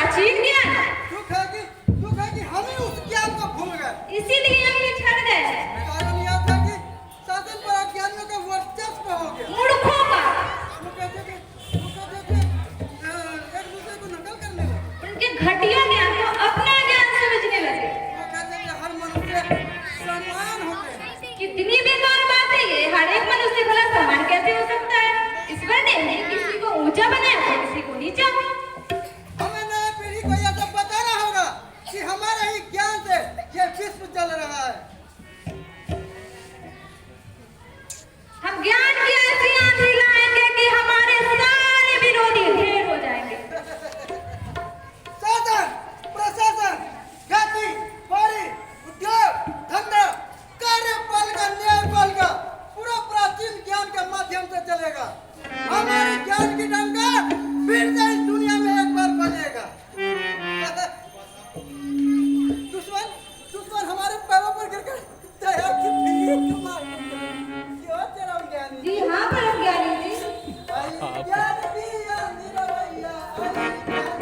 प्राचीन ज्ञान। दुख है कि हम ही उस ज्ञान को भूल गए। इसीलिए हम पिछड़ गए। कारण यह था कि शासन पर अज्ञानियों का वर्चस्व हो गया। मूर्खों का। वो कहते थे एक दूसरे को नकल करने लगे। उनके घटिया ज्ञान को अपना ज्ञान समझने लगे। वो कहते थे हर मनुष्य समान होते हैं। कितनी बेकार बात है ये। हर एक मनुष्य भला समान कैसे हो सकता है? ईश्वर ने किसी को ऊंचा बनाया तो किसी को नीचा। हमें नई पीढ़ी को यह सब बताना होगा कि हमारे ही ज्ञान से यह विश्व चल रहा है। हम ज्ञान की ऐसी आंधी लाएंगे कि हमारे सारे विरोधी ढेर हो जाएंगे। शासन, प्रशासन, जाति, बारी, उद्योग, धंधा, कार्यपाल का, न्यायपाल का पूरा प्राचीन ज्ञान के माध्यम से चलेगा। हमारे ज्ञान की डंका फिर से इस दुनिया में एक बार बजेगा। दुश्मन हमारे पैरों पर गिरकर दया की भीख मांगते हैं। क्यों तेरा ज्ञानी? जी हाँ परम ज्ञानी जी। ज्ञान दिया निरवैया, ज्ञान दिया,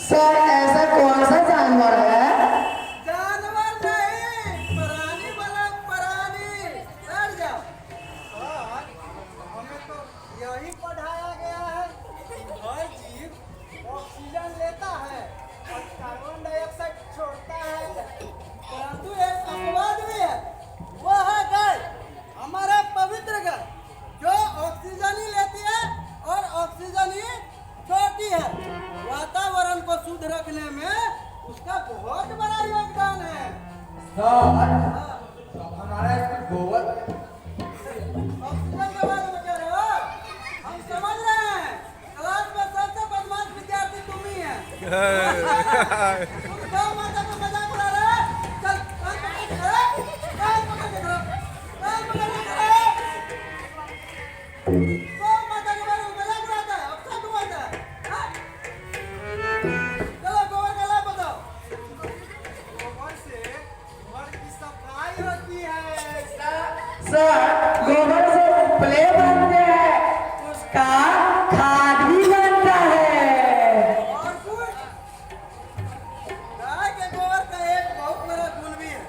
सर ऐसा कौन सा जानवर है? जानवर नहीं, प्राणी वाला प्राणी। बैठ जाओ। हमें तो यही पढ़ाया गया है कि हर जीव ऑक्सीजन लेता है और कार्बन डाइऑक्साइड छोड़ता है, परंतु एक अपवाद भी है। वो है गाय, हमारा पवित्र गाय, जो ऑक्सीजन ही लेती है और ऑक्सीजन ही छोड़ती है। वातावरण को शुद्ध रखने में उसका बहुत बड़ा योगदान है। हमारा गोबर ऑक्सीजन के बारे में कह रहे हो? हम समझ रहे हैं। क्लास में सबसे बदमाश विद्यार्थी तुम ही है। तुम गौ माता का मजाक उड़ा रहे हो? चल कान पकड़ के खड़े, कान पकड़ के खड़े, कान पकड़ के खड़े। गौ माता के बारे में मजाक उड़ाता है, अपसेट हुआ था। चलो गोबर का लाभ बताओ। गोबर से घर की सफाई होती है। सर गोबर से प्ले बनते हैं, उसका खाद भी बनता है। और कुछ? गाय के गोबर का एक बहुत बड़ा गुण भी है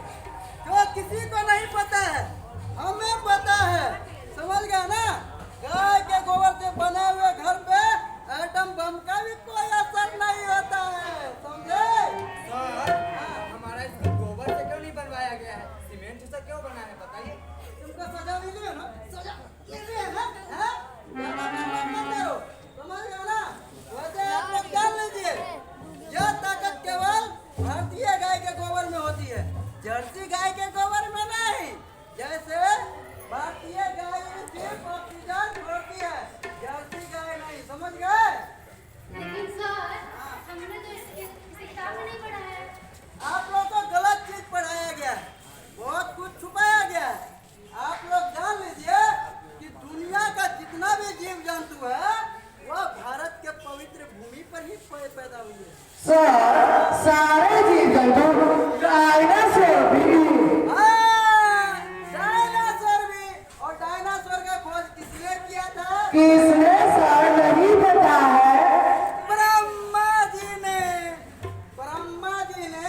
जो किसी को नहीं पता है, हमें पता है। समझ गया ना? गाय के गोबर से बने हुए घर पे एटम बम का भी कोई असर नहीं होता है। समझे? हमारा इसको गोबर से क्यों नहीं बनवाया गया है? सीमेंट से क्यों बना है बताइए? तुमको सजा मिली है ना? सजा मिली है ना? हैं? मत करो। समझ गया ना? वैसे आप लोग जान लीजिए, यह ताकत केवल भारतीय गाय के गोबर में होती है, जर्सी गाय के गोबर में नहीं। जैसे भारतीय गाय सिर्फ ऑक्सीजन छोड़ती है, जर्सी गाय नहीं। समझ गए? लेकिन सर हमने तो इस किताब में नहीं पढ़ा है। आप लोग को गलत चीज पढ़ाया गया है, बहुत कुछ छुपाया गया है। आप लोग जान लीजिए कि दुनिया का जितना भी जीव जंतु है वह भारत के पवित्र भूमि पर ही पैदा हुई है। सर सारे जीव जंतु डायनासोर भी। हाँ, डायनासोर भी। और डायनासोर का खोज किसने किया था? किसने? सर नहीं पता है। ब्रह्मा जी ने। ब्रह्मा जी ने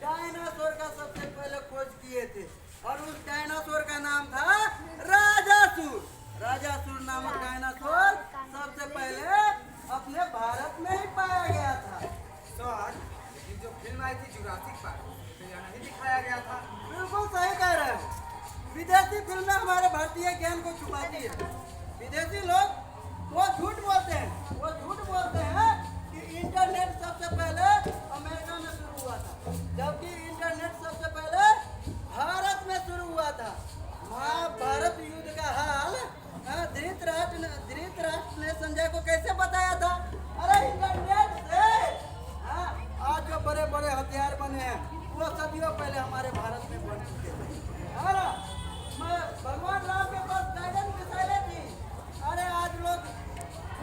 डायनासोर का सबसे पहले खोज किए थे और उस डायनासोर का नाम था राजासुर। राजासुर नामक डायनासोर सबसे पहले अपने भारत में ही पाया गया था। सर ये जो फिल्म आई थी जुरासिक पार्क, तो यहाँ नहीं दिखाया गया था। बिल्कुल सही कह रहे हैं। विदेशी फिल्में हमारे भारतीय ज्ञान को छुपाती है। विदेशी लोग वो झूठ बोलते हैं कि इंटरनेट सबसे पहले अमेरिका बने हैं वो सदियों पहले हमारे भारत में बन चुके थे। और मैं भगवान राम के पास ड्रैगन मिसाइलें थी। अरे आज लोग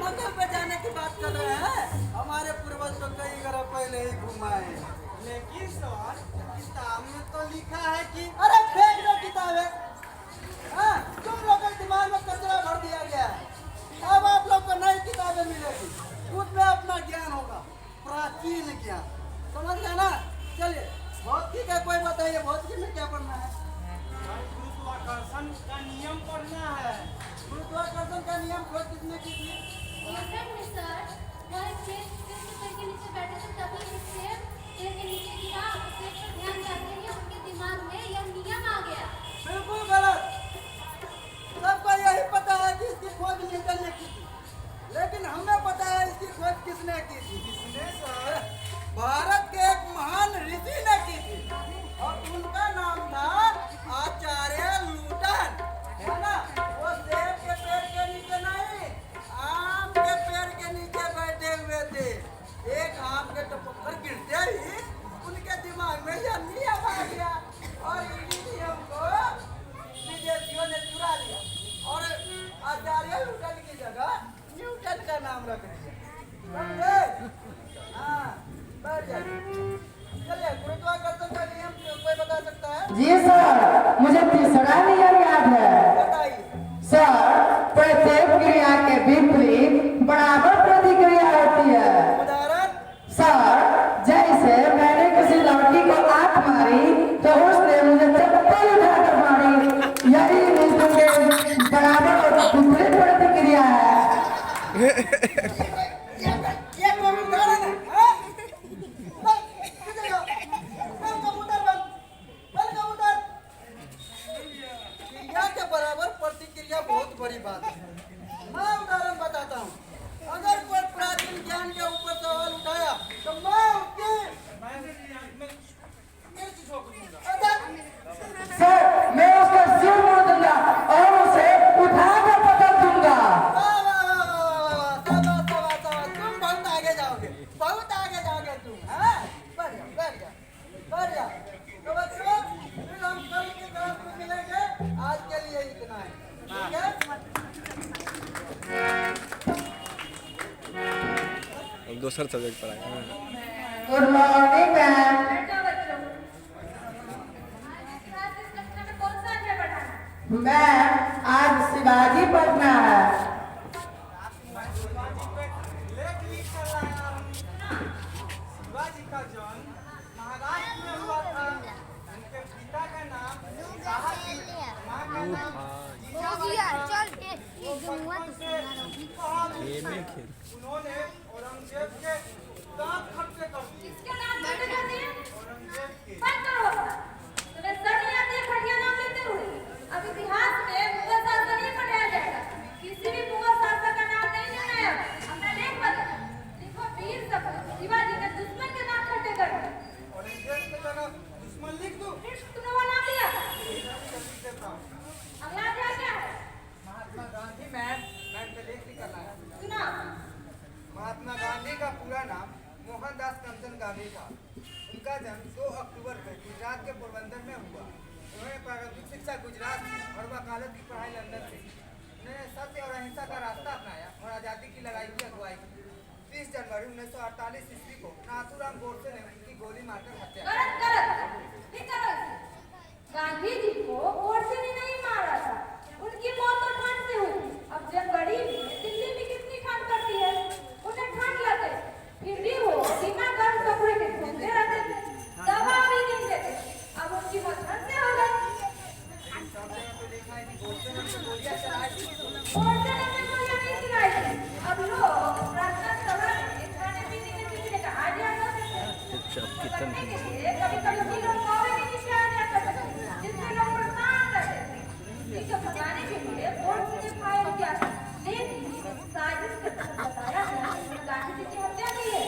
मंगल पे जाने की बात कर रहे हैं। हमारे पूर्वज तो कई ग्रह पहले ही घुमाए। लेकिन सर किताब में तो लिखा है कि अरे फेंक दो किताबें। हाँ, तुम लोगों के दिमाग में कचरा भर दिया गया है। अब आप लोग को नई किताबें मिलेगी, उसमें अपना ज्ञान होगा, प्राचीन ज्ञान, समझ गए ना? चलिए भौतिकी का कोई बताइए, भौतिकी में क्या पढ़ना है? गुरुत्वाकर्षण का नियम पढ़ना है। गुरुत्वाकर्षण का नियम खोज किसने की थी? न्यूटन ने सर, वह एक पेड़ के नीचे बैठे थे, तभी एक सेब पेड़ के नीचे गिरा, सेब पर ध्यान जाते ही उनके दिमाग में यह नियम आ गया। बिल्कुल गलत। सबको यही पता है कि इसकी खोज न्यूटन ने की थी, लेकिन हमें पता है इसकी खोज किसने की थी। किसने सर? भारत के एक महान ऋषि ने की थी और उनका नाम था आचार्य न्यूटन, है ना? वो सेब के पेड़ के नीचे नहीं, आम के पेड़ के नीचे बैठे हुए थे। एक आम के टपक गिरते ही उनके दिमाग में यह नियम आ गया और इसी नियम को विदेशियों ने चुरा लिया और आचार्य न्यूटन की जगह न्यूटन का नाम रख दिया। समझे? हाँ, बैठ जाइए। चलिए, गुरुत्वाकर्षण का नियम कोई बता सकता है? जी सर, मुझे तीसरा नियम याद है। बताइए। सर, प्रत्येक क्रिया के विपरीत बराबर प्रतिक्रिया होती है। उदाहरण? सर, जैसे मैंने किसी लड़की को आंख मारी तो उसने मुझे चप्पल उठाकर मारी, यही नियम के बराबर और विपरीत प्रतिक्रिया है। ये कोई उदाहरण है? हाँ? किधर गया? बल कबूतर बल, बल कबूतर। क्रिया के बराबर प्रतिक्रिया बहुत बड़ी बात है। मैं उदाहरण बताता हूँ। अगर कोई प्राचीन ज्ञान के ऊपर सवाल उठाया तो मैं उसकी मिर्च झोंक दूंगा। सर, मैं उसका सिर मोड़ दूंगा और उसे उठाकर पकड़ दूंगा। वाह, वाह, वाह, वाह, वाह, शाबाश, शाबाश, शाबाश। तुम बहुत आगे जाओगे, बहुत आगे जाओगे तुम। हाँ? बढ़ जाओ, बढ़ जाओ, बढ़ जाओ। तो बच्चों, फिर हम कल की क्लास में मिलेंगे। आज के लिए इतना है, ठीक है? अब दूसरा सब्जेक्ट पढ़ाएंगे। Good morning ma'am. बैठो बच्चों। आज इस कक्षा में कौन सा अध्याय पढ़ाना है? मैम, आज शिवाजी पढ़ना है। लेख लिख कर लाया हूँ। शिवाजी का जन्म महाराष्ट्र में हुआ था। उनके पिता का नाम साहसी, माँ का नाम उन्होंने औरंगजेब के दांत खट्टे कर दिए। किसके नाम लेते जाते हैं? औरंगजेब के। बंद करो अपना। तुम्हें सर नहीं आती है खड़िया नाम लेते हुए? अब इतिहास में मुगल शासन नहीं पढ़ाया जाएगा। किसी भी मुगल शासक का नाम नहीं लेना है। अपना लेख बदलो। लिखो वीर सपूत शिवाजी के दुश्मन के नाम खट्टे कर दो। औरंगजेब की जगह दुश्मन लिख दूं? तुमने वो नाम लिया? लिख देता हूँ। अगला अध्याय क्या है? महात्मा गांधी मैम पे लेख लिख कर लाया। सुना। महात्मा गांधी का पूरा नाम मोहनदास करमचंद गांधी था। उनका जन्म 2 अक्टूबर को गुजरात के पोरबंदर में हुआ। उन्होंने प्रारंभिक शिक्षा गुजरात से और वकालत की पढ़ाई लंदन से। उन्होंने सत्य और अहिंसा का रास्ता अपनाया और आज़ादी की लड़ाई की अगुवाई की। 30 जनवरी 1948 ईस्वी को नाथूराम गोडसे ने उनकी गोली मारकर हत्या की। गलत गलत। नहीं करो इसे। गांधी जी को गोडसे ने नहीं मारा था। उनकी मौत तो ठंड से हुई। अब जनवरी में दिल्ली में कितनी ठंड पड़ती है? उन्हें ठंड लगे फिर भी वो बिना गर्म कपड़े के घूमते रहते थे, दवा भी नहीं लेते। अब उनकी मौत ठंड से हो गई। सब जगह तो लिखा है कि गोडसे ने उनको गोलियां चलाई थी। गोडसे ने अपनी गोलियां नहीं चलाई थी। अब लोग प्रार्थना सभा में खाने पीने के सिलसिले का आ जाया करते थे। करने के लिए कभी-कभी भी लोग कौवे के नीचे आ जाया करते थे, जिससे लोग परेशान रहते थे। इसे भगाने के लिए गोडसे ने फायर किया था, लेकिन साजिश के तहत बताया गया कि गांधी जी की हत्या की है।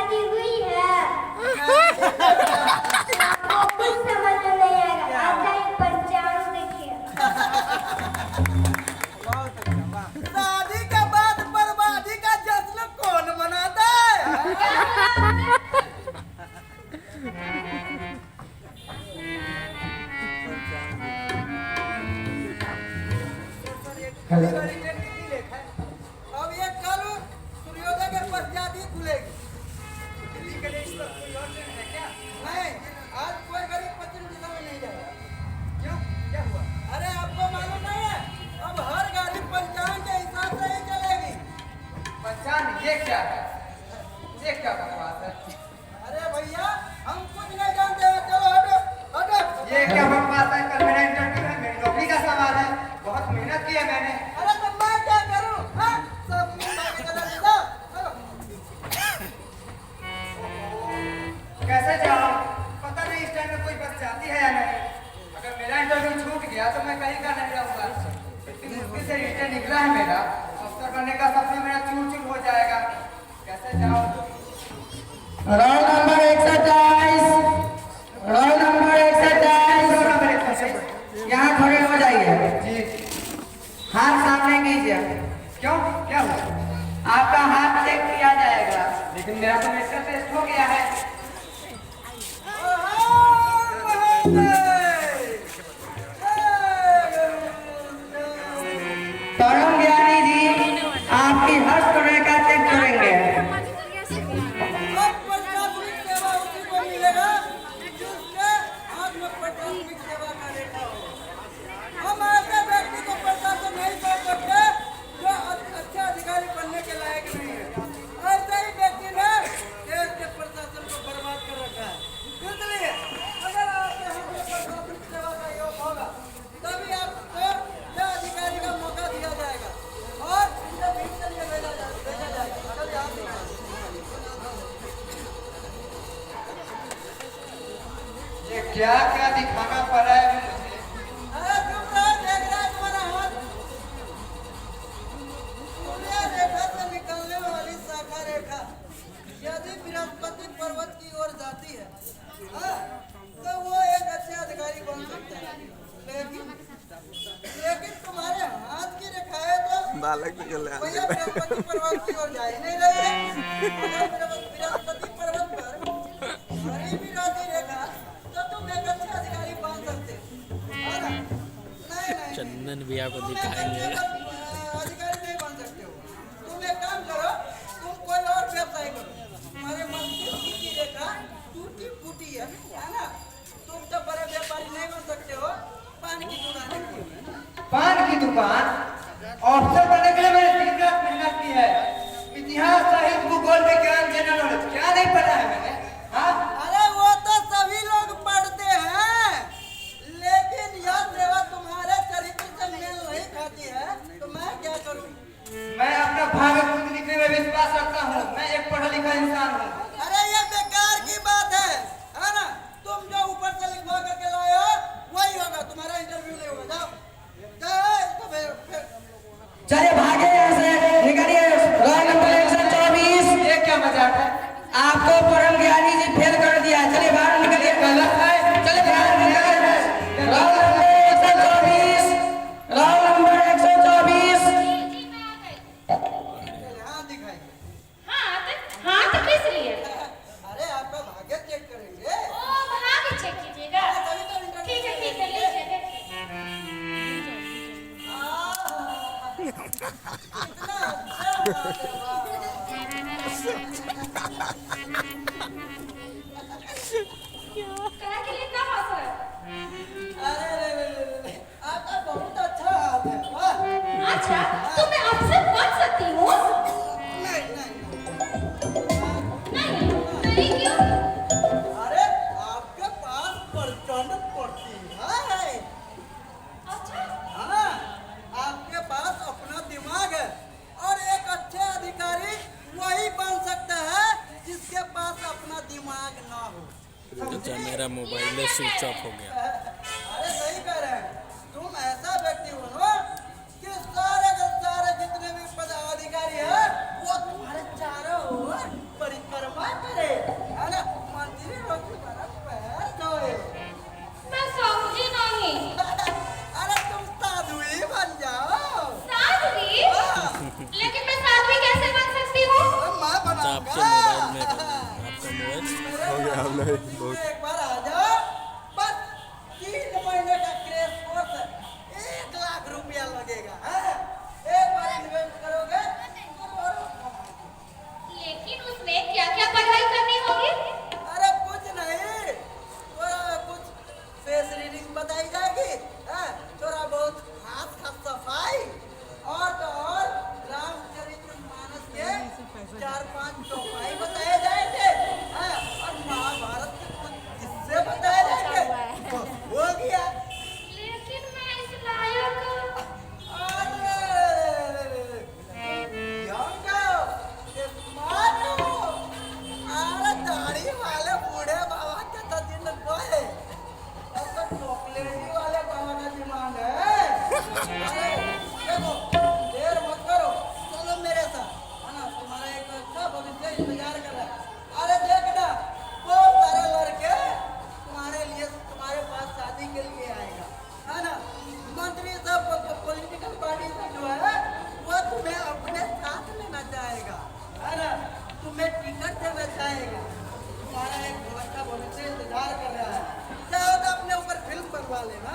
शादी हुई है। आपको कुछ समझ में नहीं आएगा, आप जाइए पंचांग देखिए। बहुत अच्छा, वाह। शादी के बाद बर्बादी का जश्न कौन मनाता है? हेलो। अब ये कल सूर्योदय के पश्चात ही खुलेगी। दिल्ली के लिए इस वक्त कोई और ट्रेन है क्या? नहीं, आज कोई गरीब पश्चिम दिशा में नहीं जाएगा। क्यों? क्या हुआ? अरे आपको मालूम नहीं है, अब हर गाड़ी पंचांग के हिसाब से ही चलेगी। पंचांग ये क्या है? ये क्या बकवास है? अरे भैया, हम कुछ नहीं जानते हैं, चलो हटो हटो। ये क्या बकवास है? कल मेरा इंटरव्यू है, मेरी नौकरी का सवाल है। बहुत मेहनत की है मैंने। अरे तो मैं क्या करूं? हाँ? सब गलत था। चलो। कैसे जाऊँ? पता नहीं इस टाइम में कोई बस जाती है या नहीं। अगर मेरा इंटरव्यू छूट गया तो मैं कहीं का नहीं रहूंगा। इतनी मुश्किल से रिश्ते निकला है मेरा, अफसर बनने का सपना मेरा चूर चूर हो जाएगा। कैसे जाऊँ? रोल नंबर 124, रोल नंबर 124, यहाँ खड़े हो जाइए। जी। हाथ सामने कीजिए। क्यों? क्या हुआ? आपका हाथ चेक किया जाएगा। लेकिन मेरा तो मेडिकल टेस्ट हो गया है। परम ज्ञानी जी आपकी हस्तरेखा चेक करेंगे। अब प्रशासनिक सेवा उसी को मिलेगा जिसके हाथ में प्रशासनिक सेवा का रेखा हो। हम ऐसे व्यक्ति को प्रशासन नहीं कर सकते जो अच्छे अधिकारी बनने के लायक नहीं है। ऐसे ही व्यक्ति ने देश के प्रशासन को बर्बाद कर रखा है। इसलिए अगर आपके हाथ में प्रशासनिक सेवा का योग होगा तभी आपको यह अधिकारी का मौका दिया जाएगा और इसे भीड़ के लिए भेजा जाएगा। चलिए आप दिखाइए। ये क्या क्या दिखाना पड़ा है मुझे? अरे चुप रहो, देख रहा है तुम्हारा हाथ। सूर्य रेखा से निकलने वाली शाखा रेखा यदि बृहस्पति पर्वत की ओर जाती है, हाँ, तो वो एक अच्छे अधिकारी बन सकता है। लेकिन तुम्हारे हाथ की रेखा है तो बालक भी चले भैया बृहस्पति पर्वत की ओर जा ही नहीं रही है। अगर बृहस्पति पर्वत पर हरी भी रहती रेखा तो तुम एक अच्छे अधिकारी बन सकते हो, है ना? नहीं चंदन भैया को तुम एक दिखाएंगे। अच्छे अधिकारी नहीं बन सकते हो। तुम एक काम करो, तुम कोई और व्यवसाय करो। तुम्हारे मस्तिष्क की रेखा टूटी फूटी है ना? तुम तो बड़े व्यापारी नहीं बन सकते हो, पान की दुकान खोलो। पान की दुकान? ऑफिसर बनने के लिए मैंने दिन रात मेहनत की है। इतिहास, साहित्य, भूगोल, विज्ञान, जनरल नॉलेज क्या नहीं पढ़ा है मैंने? हाँ? अरे वो तो सभी लोग पढ़ते हैं, लेकिन यह सेवा तुम्हारे चरित्र से मेल नहीं खाती है, तो मैं क्या करूं? मैं अपना भाग्य खुद लिखने में विश्वास रखता हूँ। मैं एक पढ़ा लिखा इंसान हूँ। अरे ये बेकार की बात है ना? तुम जो ऊपर से लिखवा करके लाए हो वही होगा, तुम्हारा इंटरव्यू नहीं होगा। जाओ जाओ इसको फिर चलिए भागे यहाँ से, निकलिए। रोल नंबर 124, ये क्या मजाक है? आपको परम ज्ञानी जी फेल कर दिया। चलिए बाहर निकलिए। गलत है। चलिए बाहर निकलिए। Roll number 124, roll number 124। यहाँ दिखाइए। हाथ किस लिए? अरे आपका भाग्य चेक करेंगे। ओ भाग्य चेक कीजिएगा। तभी तो इंटरव्यू ठीक है लीजिए देखिए। कितना अच्छा बात है, वाह। कहा के लिए इतना हंस रहे हो? अरे आपका बहुत अच्छा हाथ है, वाह। अच्छा तो मैं आपसे बच सकती हूँ? नहीं नहीं क्यों? अरे आपके पास प्रचंड प्रतिभा है। अच्छा हाँ, आपके पास अपना दिमाग है और एक अच्छे अधिकारी वही बन सकता है जिसके पास अपना दिमाग ना हो। अच्छा मेरा मोबाइल स्विच ऑफ हो गया। अरे सही कह रहे हैं, तुम ऐसा व्यक्ति बनो कि सारे के सारे जितने भी पदाधिकारी हैं वो तुम्हारे चारों ओर परिक्रमा करे। हो गया हम लोग बहुत एक बार आ जाओ, बस 3 महीने का क्रैश कोर्स है, 1 लाख रुपया लगेगा, है? एक बार इन्वेस्ट करोगे तो करोड़ों कमाओगे। लेकिन उसमें क्या क्या पढ़ाई करनी होगी? अरे कुछ नहीं, थोड़ा कुछ फेस रीडिंग बताई जाएगी, है? थोड़ा बहुत हाथ का सफाई और तो और रामचरितमानस के 4-5 चौपाई बताए जाएंगे, है? और महाभारत के कुछ किस्से बताए जाएंगे, बस हो गया। लेकिन मैं इस लायक दाढ़ी वाले बूढ़े बाबा के तो दिन गए, अब तो चॉकलेटी वाले बाबा का डिमांड है। अरे देखो, देर मत करो, चलो मेरे साथ, है ना? तुम्हारा एक अच्छा भविष्य इंतजार कर रहा है। अरे देखना, बहुत सारे लड़के तुम्हारे लिए, तुम्हारे पास शादी के लिए आएगा, है ना? मंत्री सब, पॉलिटिकल पार्टी सब जो है वो तुम्हें अपने साथ लेना चाहेगा, है ना? तुम्हें टिकट देना चाहेगा। तुम्हारा एक अच्छा भविष्य इंतजार कर रहा है। चाहो तो अपने ऊपर फिल्म बनवा लेना,